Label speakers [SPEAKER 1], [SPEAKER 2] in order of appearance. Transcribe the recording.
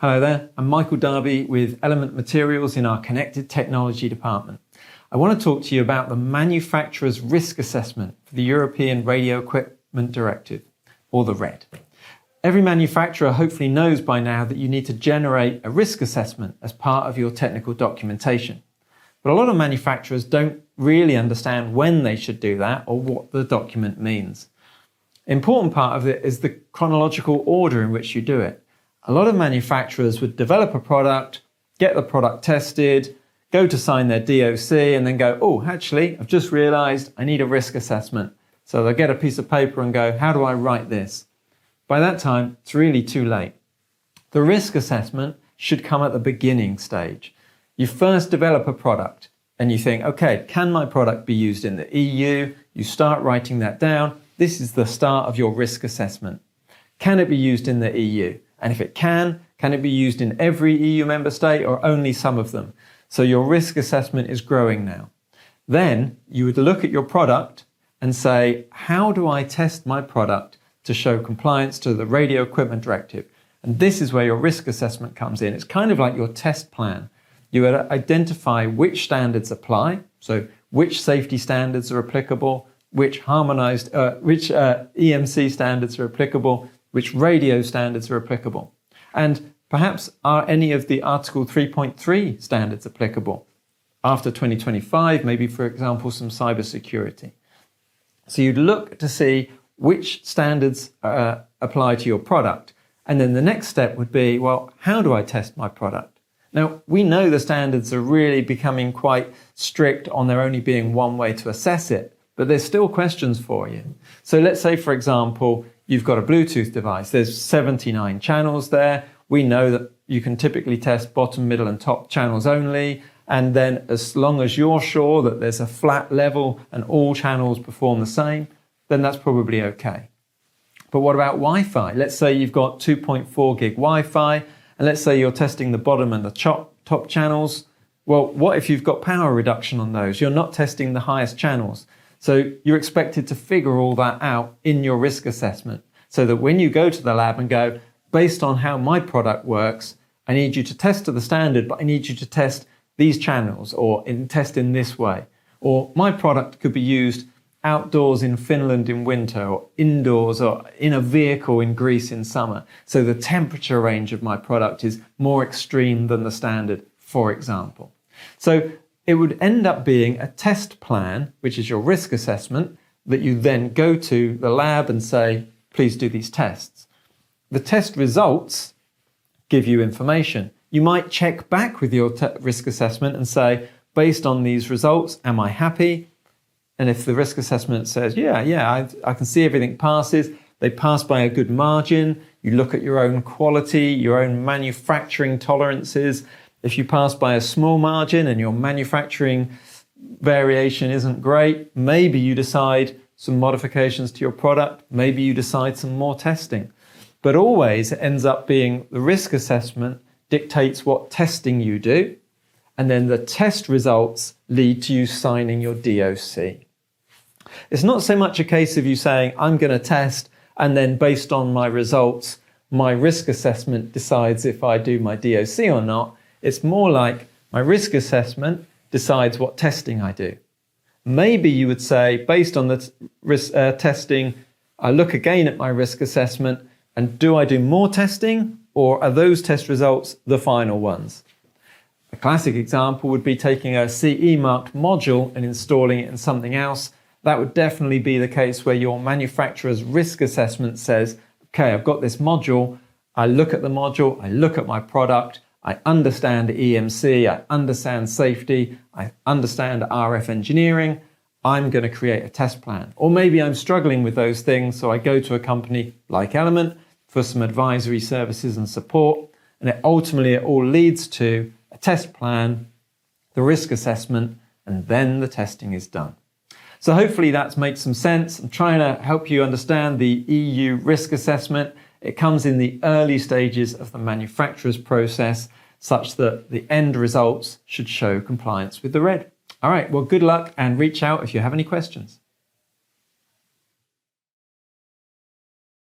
[SPEAKER 1] Hello there, I'm Michael Darby with Element Materials in our Connected Technology department. I want to talk to you about the manufacturer's risk assessment for the European Radio Equipment Directive, or the RED. Every manufacturer hopefully knows by now that you need to generate a risk assessment as part of your technical documentation. But a lot of manufacturers don't really understand when they should do that or what the document means. Important part of it is the chronological order in which you do it. A lot of manufacturers would develop a product, get the product tested, go to sign their DOC and then go, oh, actually, I've just realized I need a risk assessment. So they'll get a piece of paper and go, how do I write this? By that time, it's really too late. The risk assessment should come at the beginning stage. You first develop a product and you think, okay, can my product be used in the EU? You start writing that down. This is the start of your risk assessment. Can it be used in the EU? And if it can it be used in every EU member state or only some of them? So your risk assessment is growing now. Then you would look at your product and say, how do I test my product to show compliance to the Radio Equipment Directive? And this is where your risk assessment comes in. It's kind of like your test plan. You would identify which standards apply, so which safety standards are applicable, which EMC standards are applicable, which radio standards are applicable. And perhaps are any of the Article 3.3 standards applicable? After 2025, maybe, for example, some cybersecurity. So you'd look to see which standards apply to your product. And then the next step would be, well, how do I test my product? Now, we know the standards are really becoming quite strict on there only being one way to assess it, but there's still questions for you. So let's say, for example, you've got a Bluetooth device. There's 79 channels there. We know that you can typically test bottom, middle, and top channels only. And then as long as you're sure that there's a flat level and all channels perform the same, then that's probably okay. But what about Wi-Fi? Let's say you've got 2.4 gig Wi-Fi, and let's say you're testing the bottom and the top channels. Well, what if you've got power reduction on those? You're not testing the highest channels. So you're expected to figure all that out in your risk assessment so that when you go to the lab and go, based on how my product works, I need you to test to the standard, but I need you to test these channels or test in this way. Or my product could be used outdoors in Finland in winter or indoors or in a vehicle in Greece in summer. So the temperature range of my product is more extreme than the standard, for example. So it would end up being a test plan, which is your risk assessment, that you then go to the lab and say, please do these tests. The test results give you information. You might check back with your risk assessment and say, based on these results, am I happy? And if the risk assessment says, I can see everything passes, they pass by a good margin, you look at your own quality, your own manufacturing tolerances. If you pass by a small margin and your manufacturing variation isn't great, maybe you decide some modifications to your product, maybe you decide some more testing. But always it ends up being the risk assessment dictates what testing you do, and then the test results lead to you signing your DOC. It's not so much a case of you saying, I'm going to test, and then based on my results, my risk assessment decides if I do my DOC or not. It's more like my risk assessment decides what testing I do. Maybe you would say, based on the testing, I look again at my risk assessment, and do I do more testing, or are those test results the final ones? A classic example would be taking a CE marked module and installing it in something else. That would definitely be the case where your manufacturer's risk assessment says, okay, I've got this module, I look at the module, I look at my product, I understand EMC, I understand safety, I understand RF engineering, I'm going to create a test plan. Or maybe I'm struggling with those things, so I go to a company like Element for some advisory services and support, and it ultimately all leads to a test plan, the risk assessment, and then the testing is done. So hopefully that makes some sense. I'm trying to help you understand the EU risk assessment. It comes in the early stages of the manufacturer's process such that the end results should show compliance with the RED. All right, well, good luck and reach out if you have any questions.